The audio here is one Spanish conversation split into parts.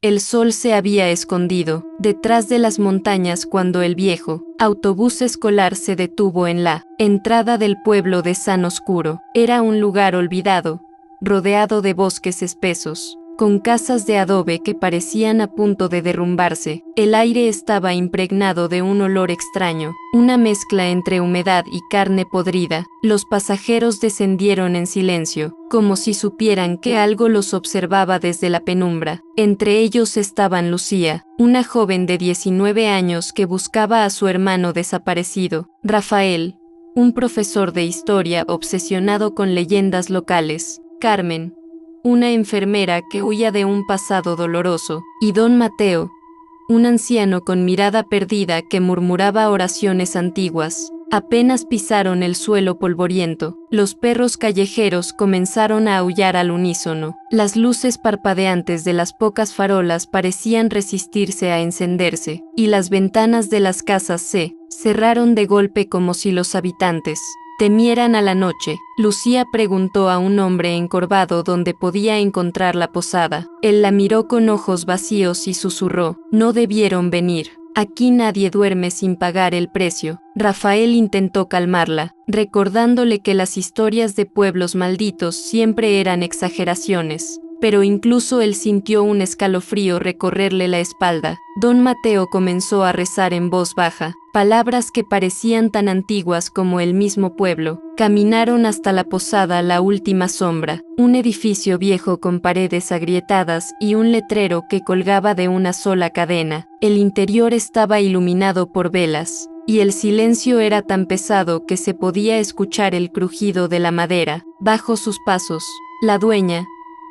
El sol se había escondido detrás de las montañas cuando el viejo autobús escolar se detuvo en la entrada del pueblo de San Oscuro. Era un lugar olvidado, rodeado de bosques espesos, con casas de adobe que parecían a punto de derrumbarse. El aire estaba impregnado de un olor extraño, una mezcla entre humedad y carne podrida. Los pasajeros descendieron en silencio, como si supieran que algo los observaba desde la penumbra. Entre ellos estaban Lucía, una joven de 19 años que buscaba a su hermano desaparecido; Rafael, un profesor de historia obsesionado con leyendas locales; Carmen, una enfermera que huía de un pasado doloroso; y don Mateo, un anciano con mirada perdida que murmuraba oraciones antiguas. Apenas pisaron el suelo polvoriento, los perros callejeros comenzaron a aullar al unísono. Las luces parpadeantes de las pocas farolas parecían resistirse a encenderse, y las ventanas de las casas se cerraron de golpe como si los habitantes temieran a la noche. Lucía preguntó a un hombre encorvado dónde podía encontrar la posada. Él la miró con ojos vacíos y susurró: «No debieron venir. Aquí nadie duerme sin pagar el precio». Rafael intentó calmarla, recordándole que las historias de pueblos malditos siempre eran exageraciones, pero incluso él sintió un escalofrío recorrerle la espalda. Don Mateo comenzó a rezar en voz baja, palabras que parecían tan antiguas como el mismo pueblo. Caminaron hasta la posada La Última Sombra, un edificio viejo con paredes agrietadas y un letrero que colgaba de una sola cadena. El interior estaba iluminado por velas, y el silencio era tan pesado que se podía escuchar el crujido de la madera bajo sus pasos. La dueña,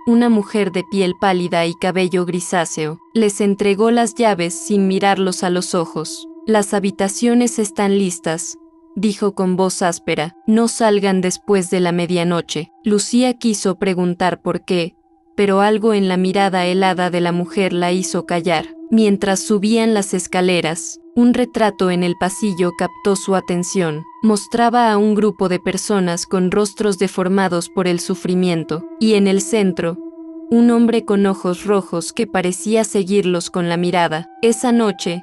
una mujer de piel pálida y cabello grisáceo, les entregó las llaves sin mirarlos a los ojos. «Las habitaciones están listas», dijo con voz áspera. «No salgan después de la medianoche». Lucía quiso preguntar por qué, pero algo en la mirada helada de la mujer la hizo callar. Mientras subían las escaleras, un retrato en el pasillo captó su atención. Mostraba a un grupo de personas con rostros deformados por el sufrimiento, y en el centro, un hombre con ojos rojos que parecía seguirlos con la mirada. Esa noche,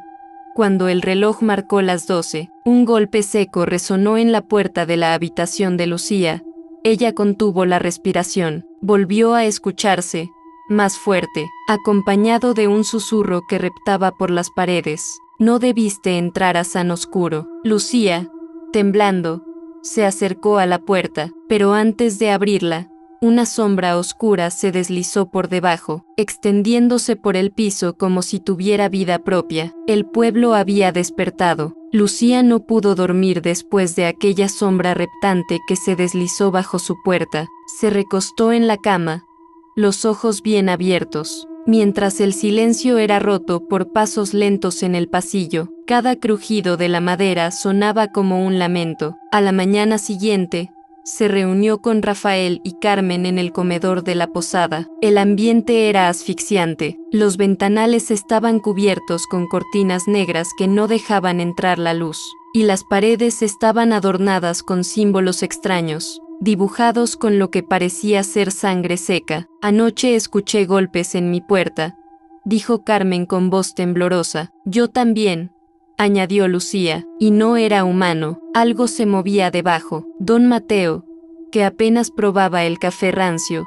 cuando el reloj marcó las 12, un golpe seco resonó en la puerta de la habitación de Lucía. Ella contuvo la respiración. Volvió a escucharse, más fuerte, acompañado de un susurro que reptaba por las paredes: «No debiste entrar a San Oscuro». Lucía, temblando, se acercó a la puerta, pero antes de abrirla, una sombra oscura se deslizó por debajo, extendiéndose por el piso como si tuviera vida propia. El pueblo había despertado. Lucía no pudo dormir después de aquella sombra reptante que se deslizó bajo su puerta. Se recostó en la cama, los ojos bien abiertos, mientras el silencio era roto por pasos lentos en el pasillo. Cada crujido de la madera sonaba como un lamento. A la mañana siguiente, se reunió con Rafael y Carmen en el comedor de la posada. El ambiente era asfixiante. Los ventanales estaban cubiertos con cortinas negras que no dejaban entrar la luz, y las paredes estaban adornadas con símbolos extraños, dibujados con lo que parecía ser sangre seca. «Anoche escuché golpes en mi puerta», dijo Carmen con voz temblorosa. «Yo también», añadió Lucía, «y no era humano, algo se movía debajo». Don Mateo, que apenas probaba el café rancio,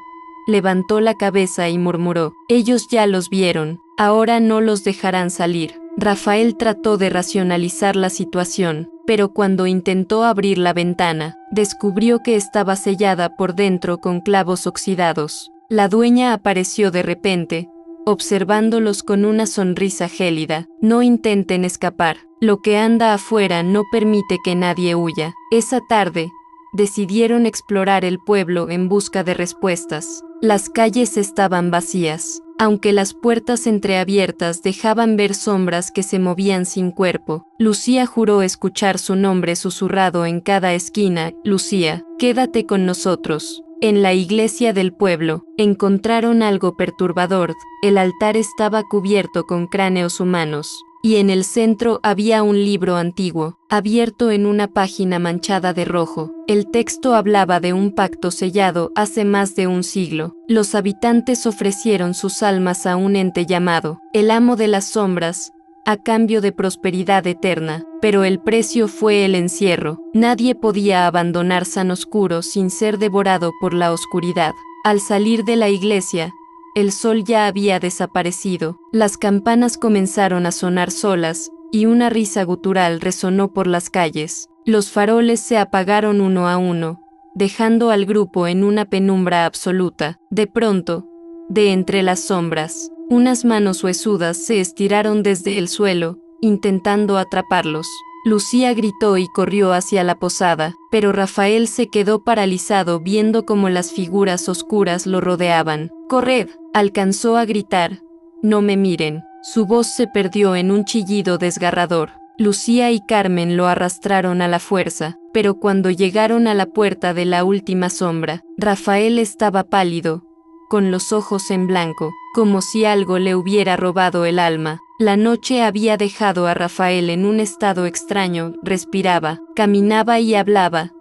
levantó la cabeza y murmuró: «Ellos ya los vieron, ahora no los dejarán salir». Rafael trató de racionalizar la situación, pero cuando intentó abrir la ventana, descubrió que estaba sellada por dentro con clavos oxidados. La dueña apareció de repente, observándolos con una sonrisa gélida. «No intenten escapar. Lo que anda afuera no permite que nadie huya». Esa tarde, decidieron explorar el pueblo en busca de respuestas. Las calles estaban vacías, aunque las puertas entreabiertas dejaban ver sombras que se movían sin cuerpo. Lucía juró escuchar su nombre susurrado en cada esquina: «Lucía, quédate con nosotros». En la iglesia del pueblo, encontraron algo perturbador. El altar estaba cubierto con cráneos humanos, y en el centro había un libro antiguo, abierto en una página manchada de rojo. El texto hablaba de un pacto sellado hace más de un siglo. Los habitantes ofrecieron sus almas a un ente llamado el Amo de las Sombras, a cambio de prosperidad eterna, pero el precio fue el encierro. Nadie podía abandonar San Oscuro sin ser devorado por la oscuridad. Al salir de la iglesia, el sol ya había desaparecido, las campanas comenzaron a sonar solas, y una risa gutural resonó por las calles. Los faroles se apagaron uno a uno, dejando al grupo en una penumbra absoluta. De pronto, de entre las sombras, unas manos huesudas se estiraron desde el suelo, intentando atraparlos. Lucía gritó y corrió hacia la posada, pero Rafael se quedó paralizado viendo cómo las figuras oscuras lo rodeaban. ¡Corred!, alcanzó a gritar. ¡No me miren! Su voz se perdió en un chillido desgarrador. Lucía y Carmen lo arrastraron a la fuerza, pero cuando llegaron a la puerta de la última sombra, Rafael estaba pálido, con los ojos en blanco, como si algo le hubiera robado el alma. La noche había dejado a Rafael en un estado extraño, respiraba, caminaba y hablaba,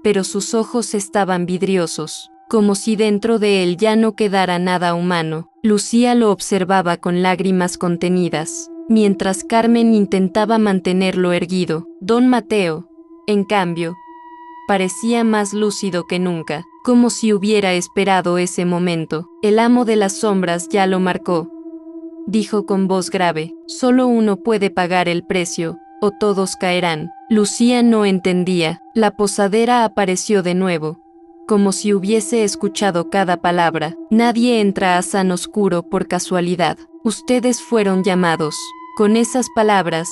pero sus ojos estaban vidriosos, como si dentro de él ya no quedara nada humano. Lucía lo observaba con lágrimas contenidas, mientras Carmen intentaba mantenerlo erguido. Don Mateo, en cambio, parecía más lúcido que nunca, como si hubiera esperado ese momento. El Amo de las Sombras ya lo marcó, dijo con voz grave. Solo uno puede pagar el precio, o todos caerán. Lucía no entendía. La posadera apareció de nuevo, como si hubiese escuchado cada palabra. Nadie entra a San Oscuro por casualidad. Ustedes fueron llamados. Con esas palabras,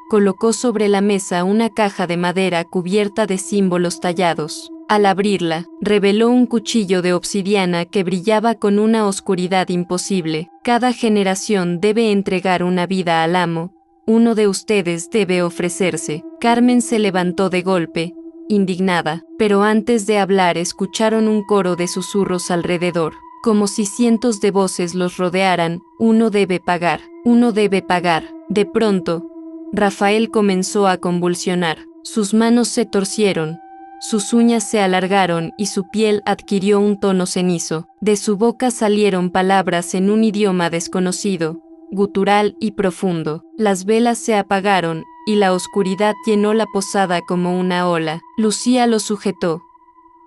colocó sobre la mesa una caja de madera cubierta de símbolos tallados. Al abrirla, reveló un cuchillo de obsidiana que brillaba con una oscuridad imposible. Cada generación debe entregar una vida al amo. Uno de ustedes debe ofrecerse. Carmen se levantó de golpe, indignada, pero antes de hablar escucharon un coro de susurros alrededor, como si cientos de voces los rodearan. Uno debe pagar, uno debe pagar. De pronto, Rafael comenzó a convulsionar. Sus manos se torcieron, sus uñas se alargaron y su piel adquirió un tono cenizo. De su boca salieron palabras en un idioma desconocido, gutural y profundo. Las velas se apagaron, y la oscuridad llenó la posada como una ola. Lucía lo sujetó,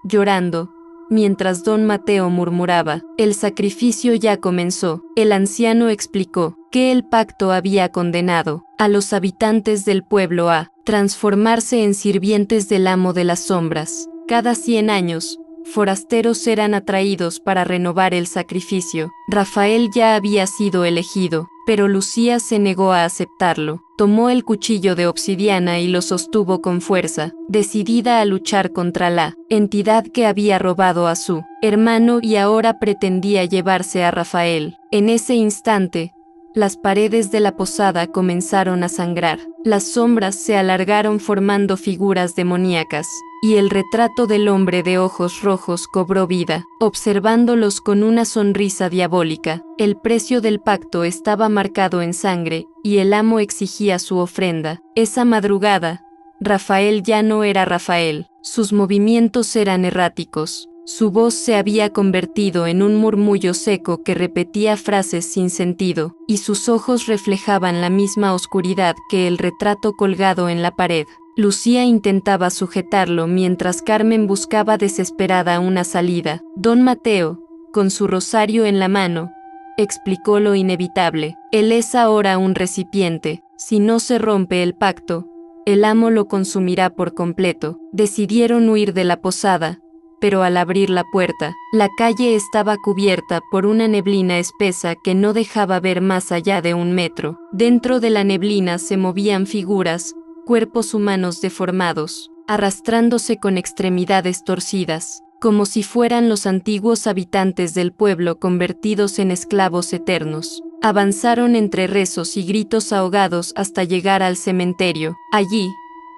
llorando, mientras don Mateo murmuraba: el sacrificio ya comenzó. El anciano explicó que el pacto había condenado a los habitantes del pueblo a transformarse en sirvientes del Amo de las Sombras. Cada 100 años, forasteros eran atraídos para renovar el sacrificio. Rafael ya había sido elegido, pero Lucía se negó a aceptarlo. Tomó el cuchillo de obsidiana y lo sostuvo con fuerza, decidida a luchar contra la entidad que había robado a su hermano y ahora pretendía llevarse a Rafael. En ese instante, las paredes de la posada comenzaron a sangrar, las sombras se alargaron formando figuras demoníacas, y el retrato del hombre de ojos rojos cobró vida, observándolos con una sonrisa diabólica. El precio del pacto estaba marcado en sangre, y el amo exigía su ofrenda. Esa madrugada, Rafael ya no era Rafael, sus movimientos eran erráticos. Su voz se había convertido en un murmullo seco que repetía frases sin sentido, y sus ojos reflejaban la misma oscuridad que el retrato colgado en la pared. Lucía intentaba sujetarlo mientras Carmen buscaba desesperada una salida. Don Mateo, con su rosario en la mano, explicó lo inevitable. Él es ahora un recipiente. Si no se rompe el pacto, el amo lo consumirá por completo. Decidieron huir de la posada, pero al abrir la puerta, la calle estaba cubierta por una neblina espesa que no dejaba ver más allá de 1 metro. Dentro de la neblina se movían figuras, cuerpos humanos deformados, arrastrándose con extremidades torcidas, como si fueran los antiguos habitantes del pueblo convertidos en esclavos eternos. Avanzaron entre rezos y gritos ahogados hasta llegar al cementerio. Allí,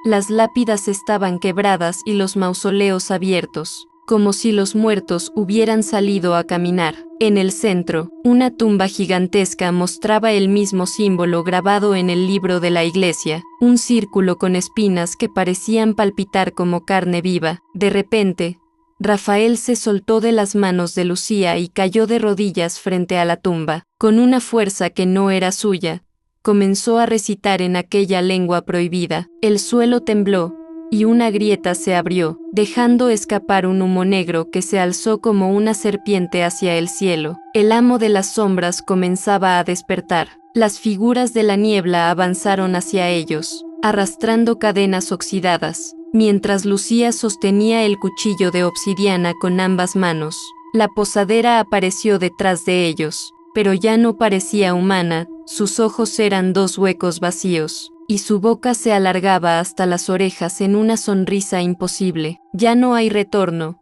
las lápidas estaban quebradas y los mausoleos abiertos. como si los muertos hubieran salido a caminar. En el centro, una tumba gigantesca mostraba el mismo símbolo grabado en el libro de la iglesia, un círculo con espinas que parecían palpitar como carne viva. De repente, Rafael se soltó de las manos de Lucía y cayó de rodillas frente a la tumba. Con una fuerza que no era suya, comenzó a recitar en aquella lengua prohibida. El suelo tembló, y una grieta se abrió, dejando escapar un humo negro que se alzó como una serpiente hacia el cielo. El amo de las sombras comenzaba a despertar. Las figuras de la niebla avanzaron hacia ellos, arrastrando cadenas oxidadas, mientras Lucía sostenía el cuchillo de obsidiana con ambas manos. La posadera apareció detrás de ellos, pero ya no parecía humana, sus ojos eran dos huecos vacíos, y su boca se alargaba hasta las orejas en una sonrisa imposible. «Ya no hay retorno»,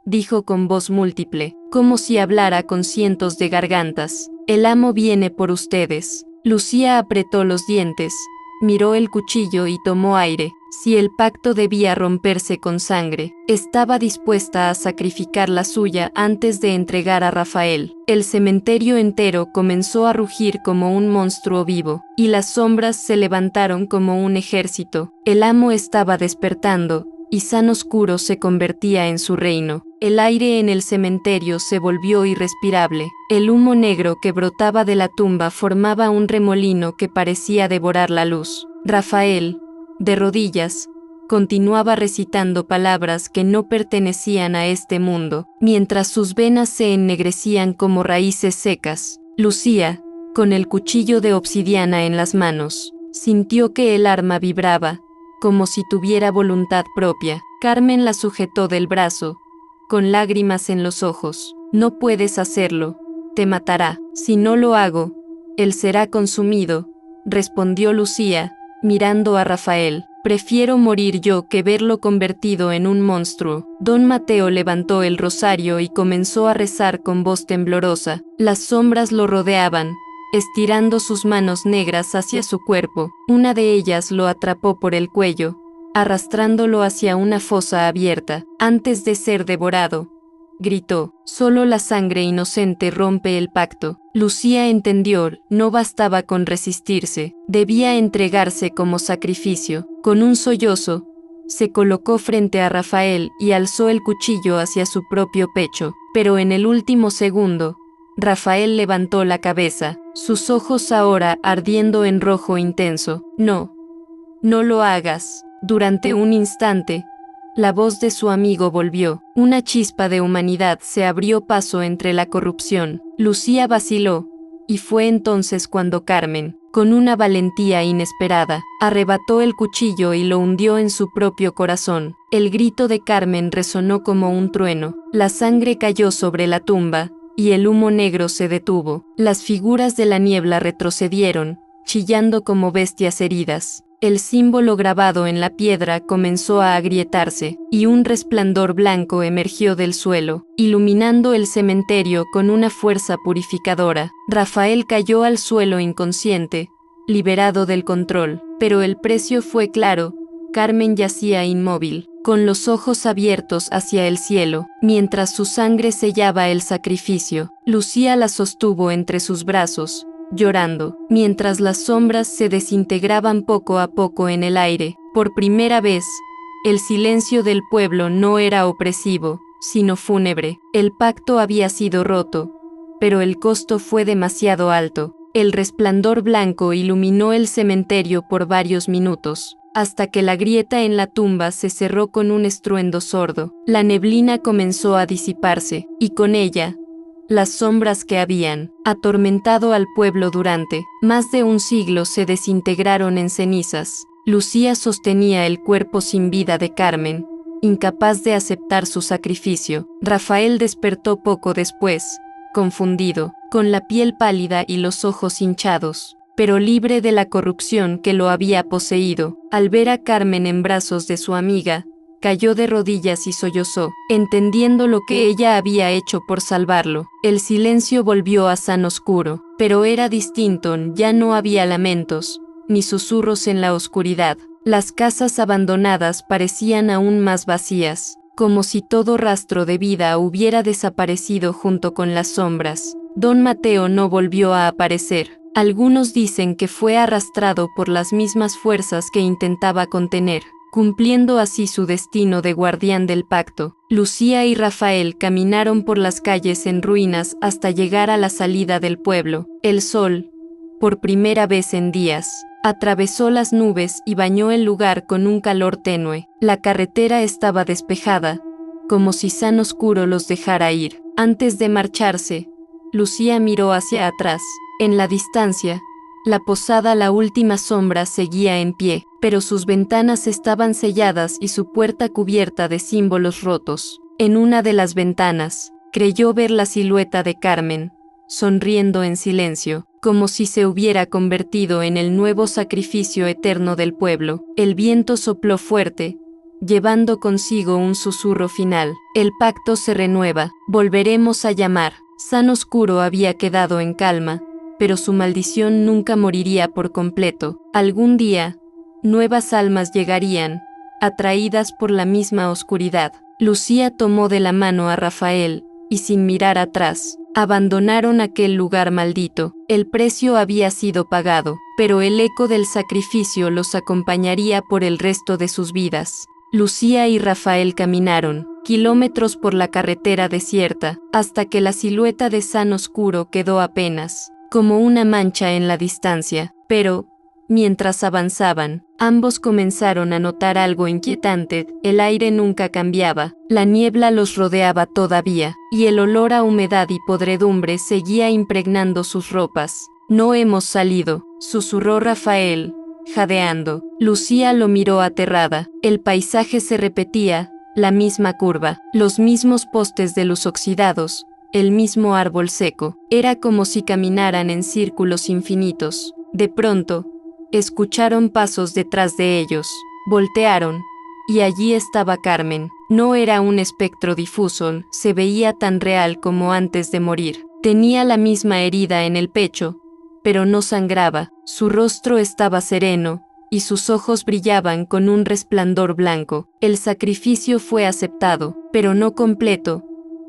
dijo con voz múltiple, como si hablara con cientos de gargantas. «El amo viene por ustedes». Lucía apretó los dientes, miró el cuchillo y tomó aire. Si el pacto debía romperse con sangre, estaba dispuesta a sacrificar la suya antes de entregar a Rafael. El cementerio entero comenzó a rugir como un monstruo vivo, y las sombras se levantaron como un ejército. El amo estaba despertando, y San Oscuro se convertía en su reino. El aire en el cementerio se volvió irrespirable. El humo negro que brotaba de la tumba formaba un remolino que parecía devorar la luz. Rafael, de rodillas, continuaba recitando palabras que no pertenecían a este mundo, mientras sus venas se ennegrecían como raíces secas. Lucía, con el cuchillo de obsidiana en las manos, sintió que el arma vibraba, como si tuviera voluntad propia. Carmen la sujetó del brazo, con lágrimas en los ojos. «No puedes hacerlo, te matará». «Si no lo hago, él será consumido», respondió Lucía, mirando a Rafael. «Prefiero morir yo que verlo convertido en un monstruo». Don Mateo levantó el rosario y comenzó a rezar con voz temblorosa. Las sombras lo rodeaban, estirando sus manos negras hacia su cuerpo. Una de ellas lo atrapó por el cuello, arrastrándolo hacia una fosa abierta. «Antes de ser devorado», gritó, «solo la sangre inocente rompe el pacto». Lucía entendió, no bastaba con resistirse, debía entregarse como sacrificio. Con un sollozo, se colocó frente a Rafael y alzó el cuchillo hacia su propio pecho. Pero en el último segundo, Rafael levantó la cabeza, sus ojos ahora ardiendo en rojo intenso. «No, no lo hagas». Durante un instante, la voz de su amigo volvió. Una chispa de humanidad se abrió paso entre la corrupción. Lucía vaciló, y fue entonces cuando Carmen, con una valentía inesperada, arrebató el cuchillo y lo hundió en su propio corazón. El grito de Carmen resonó como un trueno. La sangre cayó sobre la tumba, y el humo negro se detuvo. Las figuras de la niebla retrocedieron, chillando como bestias heridas. El símbolo grabado en la piedra comenzó a agrietarse, y un resplandor blanco emergió del suelo, iluminando el cementerio con una fuerza purificadora. Rafael cayó al suelo inconsciente, liberado del control, pero el precio fue claro. Carmen yacía inmóvil, con los ojos abiertos hacia el cielo, mientras su sangre sellaba el sacrificio. Lucía la sostuvo entre sus brazos, llorando, mientras las sombras se desintegraban poco a poco en el aire. Por primera vez, el silencio del pueblo no era opresivo, sino fúnebre. El pacto había sido roto, pero el costo fue demasiado alto. El resplandor blanco iluminó el cementerio por varios minutos, hasta que la grieta en la tumba se cerró con un estruendo sordo. La neblina comenzó a disiparse, y con ella, las sombras que habían atormentado al pueblo durante más de un siglo se desintegraron en cenizas. Lucía sostenía el cuerpo sin vida de Carmen, incapaz de aceptar su sacrificio. Rafael despertó poco después, confundido, con la piel pálida y los ojos hinchados, pero libre de la corrupción que lo había poseído. Al ver a Carmen en brazos de su amiga, cayó de rodillas y sollozó, entendiendo lo que ella había hecho por salvarlo. El silencio volvió a San Oscuro, pero era distinto, ya no había lamentos, ni susurros en la oscuridad. Las casas abandonadas parecían aún más vacías, como si todo rastro de vida hubiera desaparecido junto con las sombras. Don Mateo no volvió a aparecer. Algunos dicen que fue arrastrado por las mismas fuerzas que intentaba contener, cumpliendo así su destino de guardián del pacto. Lucía y Rafael caminaron por las calles en ruinas hasta llegar a la salida del pueblo. El sol, por primera vez en días, atravesó las nubes y bañó el lugar con un calor tenue. La carretera estaba despejada, como si San Oscuro los dejara ir. Antes de marcharse, Lucía miró hacia atrás. En la distancia, la posada La Última Sombra seguía en pie, pero sus ventanas estaban selladas y su puerta cubierta de símbolos rotos. En una de las ventanas, creyó ver la silueta de Carmen, sonriendo en silencio, como si se hubiera convertido en el nuevo sacrificio eterno del pueblo. El viento sopló fuerte, llevando consigo un susurro final. El pacto se renueva, volveremos a llamar. San Oscuro había quedado en calma, pero su maldición nunca moriría por completo. Algún día, nuevas almas llegarían, atraídas por la misma oscuridad. Lucía tomó de la mano a Rafael, y sin mirar atrás, abandonaron aquel lugar maldito. El precio había sido pagado, pero el eco del sacrificio los acompañaría por el resto de sus vidas. Lucía y Rafael caminaron kilómetros por la carretera desierta, hasta que la silueta de San Oscuro quedó apenas como una mancha en la distancia. Pero, mientras avanzaban, ambos comenzaron a notar algo inquietante. El aire nunca cambiaba, la niebla los rodeaba todavía, y el olor a humedad y podredumbre seguía impregnando sus ropas. No hemos salido, susurró Rafael, jadeando. Lucía lo miró aterrada. El paisaje se repetía, la misma curva, los mismos postes de luz oxidados, el mismo árbol seco. Era como si caminaran en círculos infinitos. De pronto, escucharon pasos detrás de ellos. Voltearon, y allí estaba Carmen. No era un espectro difuso, se veía tan real como antes de morir. Tenía la misma herida en el pecho, pero no sangraba. Su rostro estaba sereno, y sus ojos brillaban con un resplandor blanco. El sacrificio fue aceptado, pero no completo,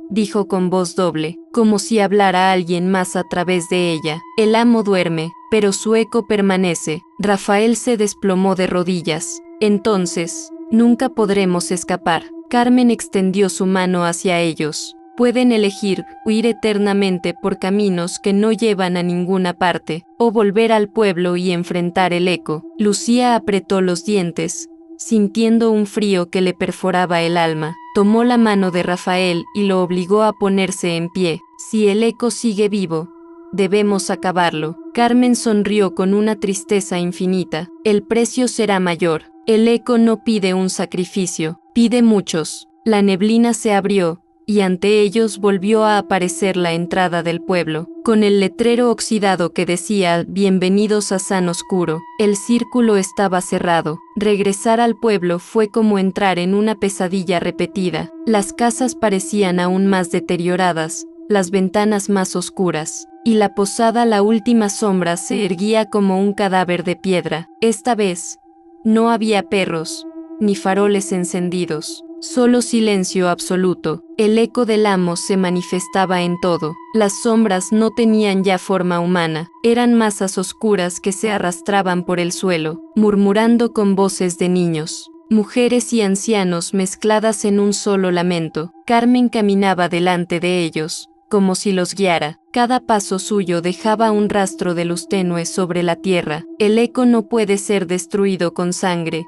dijo con voz doble, como si hablara alguien más a través de ella. El amo duerme, pero su eco permanece. Rafael se desplomó de rodillas. Entonces, nunca podremos escapar. Carmen extendió su mano hacia ellos. Pueden elegir huir eternamente por caminos que no llevan a ninguna parte, o volver al pueblo y enfrentar el eco. Lucía apretó los dientes, sintiendo un frío que le perforaba el alma. Tomó la mano de Rafael y lo obligó a ponerse en pie. Si el eco sigue vivo, debemos acabarlo. Carmen sonrió con una tristeza infinita. El precio será mayor. El eco no pide un sacrificio, pide muchos. La neblina se abrió, y ante ellos volvió a aparecer la entrada del pueblo, con el letrero oxidado que decía «Bienvenidos a San Oscuro». El círculo estaba cerrado. Regresar al pueblo fue como entrar en una pesadilla repetida. Las casas parecían aún más deterioradas, las ventanas más oscuras, y la posada La Última Sombra se erguía como un cadáver de piedra. Esta vez, no había perros, ni faroles encendidos. Solo silencio absoluto. El eco del amo se manifestaba en todo. Las sombras no tenían ya forma humana, eran masas oscuras que se arrastraban por el suelo, murmurando con voces de niños, mujeres y ancianos mezcladas en un solo lamento. Carmen caminaba delante de ellos, como si los guiara. Cada paso suyo dejaba un rastro de luz tenue sobre la tierra. El eco no puede ser destruido con sangre,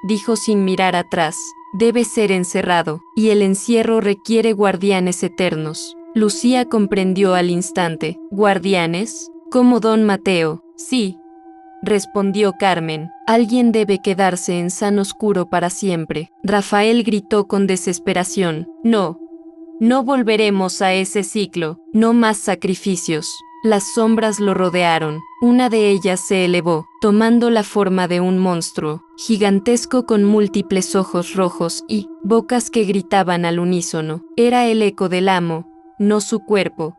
dijo sin mirar atrás. Debe ser encerrado, y el encierro requiere guardianes eternos. Lucía comprendió al instante. ¿Guardianes? ¿Como Don Mateo? Sí, respondió Carmen. Alguien debe quedarse en San Oscuro para siempre. Rafael gritó con desesperación. No, no volveremos a ese ciclo, no más sacrificios. Las sombras lo rodearon. Una de ellas se elevó, tomando la forma de un monstruo, gigantesco con múltiples ojos rojos y bocas que gritaban al unísono. Era el eco del amo, no su cuerpo,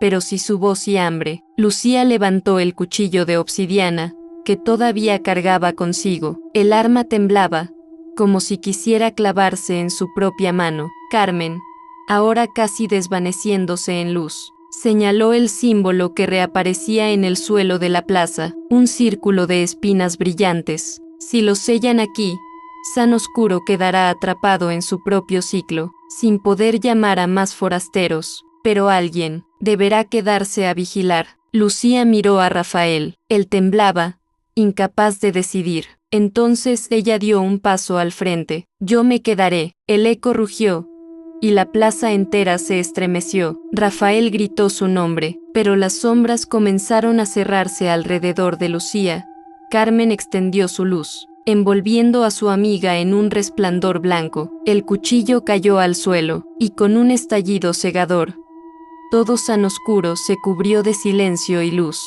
pero sí su voz y hambre. Lucía levantó el cuchillo de obsidiana, que todavía cargaba consigo. El arma temblaba, como si quisiera clavarse en su propia mano. Carmen, ahora casi desvaneciéndose en luz, señaló el símbolo que reaparecía en el suelo de la plaza, un círculo de espinas brillantes. Si lo sellan aquí, San Oscuro quedará atrapado en su propio ciclo, sin poder llamar a más forasteros, pero alguien deberá quedarse a vigilar. Lucía miró a Rafael. Él temblaba, incapaz de decidir. Entonces ella dio un paso al frente. Yo me quedaré. El eco rugió, y la plaza entera se estremeció. Rafael gritó su nombre, pero las sombras comenzaron a cerrarse alrededor de Lucía. Carmen extendió su luz, envolviendo a su amiga en un resplandor blanco. El cuchillo cayó al suelo, y con un estallido cegador, todo San Oscuro se cubrió de silencio y luz.